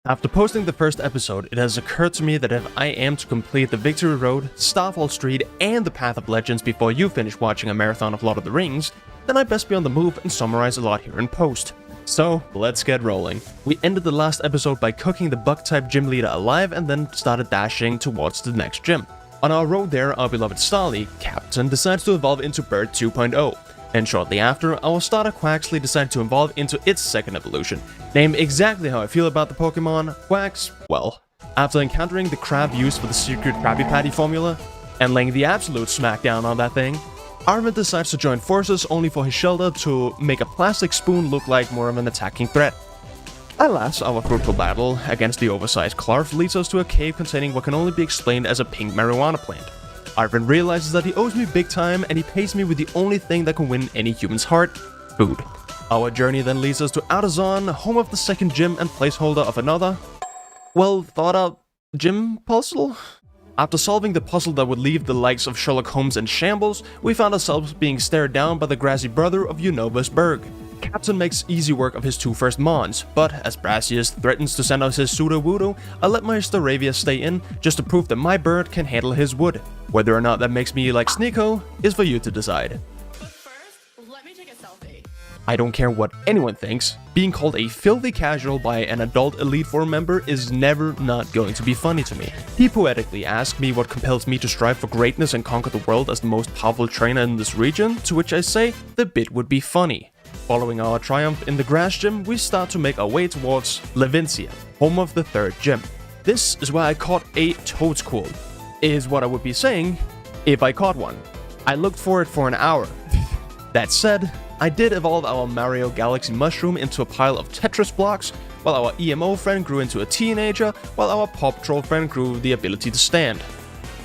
After posting the first episode, it has occurred to me that if I am to complete the Victory Road, Starfall Street, and the Path of Legends before you finish watching a marathon of Lord of the Rings, then I best be on the move and summarize a lot here in post. So, let's get rolling. We ended the last episode by cooking the bug-type gym leader alive and then started dashing towards the next gym. On our road there, our beloved Starly, Captain, decides to evolve into Bird 2.0. And shortly after, our starter Quaxly decided to evolve into its second evolution. Named exactly how I feel about the Pokemon, Quax, well, after encountering the crab used for the secret Krabby Patty formula, and laying the absolute smackdown on that thing, Armin decides to join forces only for his shelter to make a plastic spoon look like more of an attacking threat. Alas, our fruitful battle against the oversized Clarf leads us to a cave containing what can only be explained as a pink marijuana plant. Arvin realizes that he owes me big time and he pays me with the only thing that can win any human's heart, food. Our journey then leads us to Outerzon, home of the second gym and placeholder of another, well thought out gym puzzle? After solving the puzzle that would leave the likes of Sherlock Holmes in shambles, we found ourselves being stared down by the grassy brother of Unovus Berg. Captain makes easy work of his two first Mons, but as Brasius threatens to send us his pseudo-voodoo, I let my Staravia stay in just to prove that my bird can handle his wood. Whether or not that makes me like Sneeko is for you to decide. But first, let me take a selfie. I don't care what anyone thinks, being called a filthy casual by an adult Elite Four member is never not going to be funny to me. He poetically asked me what compels me to strive for greatness and conquer the world as the most powerful trainer in this region, to which I say, the bit would be funny. Following our triumph in the grass gym, we start to make our way towards Levincia, home of the third gym. This is where I caught a Toadsquirrel, is what I would be saying if I caught one. I looked for it for an hour. That said, I did evolve our Mario Galaxy Mushroom into a pile of Tetris blocks, while our EMO friend grew into a teenager, while our Paw Patrol friend grew the ability to stand.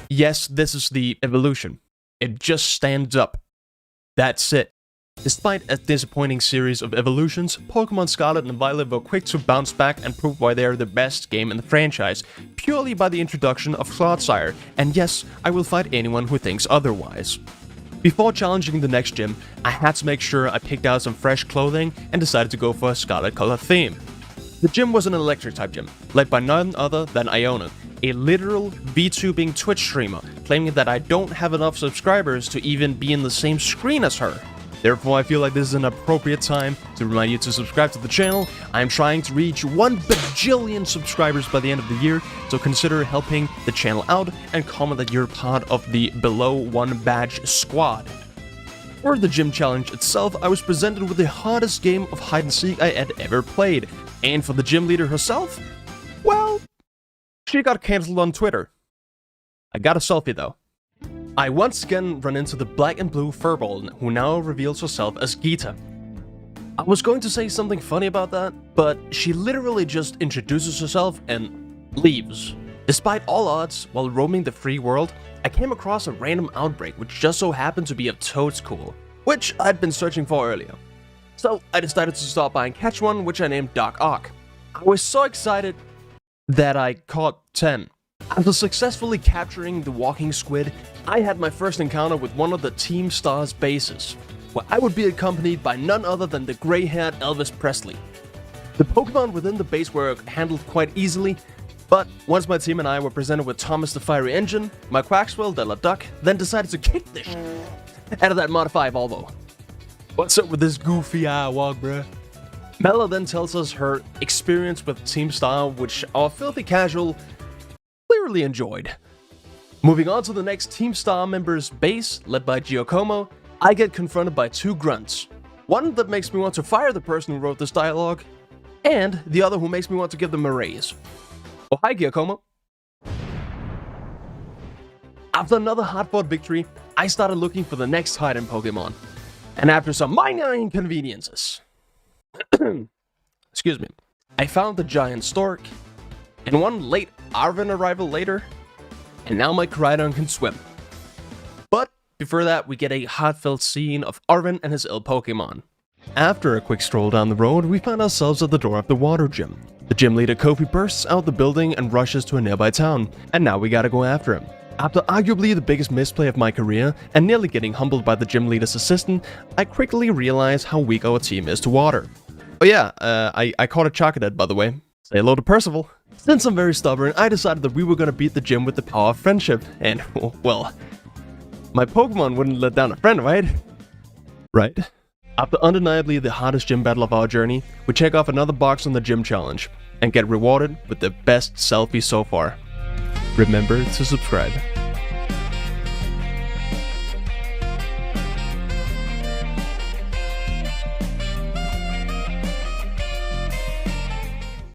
Yes, this is the evolution. It just stands up. That's it. Despite a disappointing series of evolutions, Pokémon Scarlet and Violet were quick to bounce back and prove why they are the best game in the franchise, purely by the introduction of Clodsire, and yes, I will fight anyone who thinks otherwise. Before challenging the next gym, I had to make sure I picked out some fresh clothing and decided to go for a Scarlet color theme. The gym was an electric type gym, led by none other than Iona, a literal VTubing Twitch streamer, claiming that I don't have enough subscribers to even be in the same screen as her. Therefore, I feel like this is an appropriate time to remind you to subscribe to the channel. I'm trying to reach 1 bajillion subscribers by the end of the year, so consider helping the channel out and comment that you're part of the below 1 badge squad. For the gym challenge itself, I was presented with the hardest game of hide and seek I had ever played. And for the gym leader herself, well, she got cancelled on Twitter. I got a selfie though. I once again run into the black and blue furball who now reveals herself as Geeta. I was going to say something funny about that, but she literally just introduces herself and leaves. Despite all odds, while roaming the free world, I came across a random outbreak which just so happened to be a Toadsquirrel, which I'd been searching for earlier. So I decided to stop by and catch one, which I named Doc Ock. I was so excited that I caught 10. After successfully capturing the walking squid, I had my first encounter with one of the Team Star's bases, where I would be accompanied by none other than the gray-haired Elvis Presley. The Pokemon within the base were handled quite easily, but once my team and I were presented with Thomas the Fiery Engine, my Quaxwell de la Duck then decided to kick this shit out of that Modify Volvo. What's up with this goofy eye walk, bruh? Mela then tells us her experience with Team Star, which our filthy casual clearly enjoyed. Moving on to the next Team Star member's base, led by Giacomo, I get confronted by two grunts. One that makes me want to fire the person who wrote this dialogue, and the other who makes me want to give them a raise. Oh, hi Giacomo. After another hard-fought victory, I started looking for the next hidden Pokemon. And after some minor inconveniences, excuse me, I found the giant stork, and one late Arvin arrival later, and now my Koraidon can swim. But before that, we get a heartfelt scene of Arvin and his ill Pokemon. After a quick stroll down the road, we find ourselves at the door of the water gym. The gym leader Kofi bursts out the building and rushes to a nearby town, and now we gotta go after him. After arguably the biggest misplay of my career, and nearly getting humbled by the gym leader's assistant, I quickly realize how weak our team is to water. Oh yeah, I caught a Charcadet by the way. Say hello to Percival. Since I'm very stubborn, I decided that we were gonna beat the gym with the power of friendship, and, well, my Pokemon wouldn't let down a friend, right? Right. After undeniably the hardest gym battle of our journey, we check off another box on the gym challenge, and get rewarded with the best selfie so far. Remember to subscribe.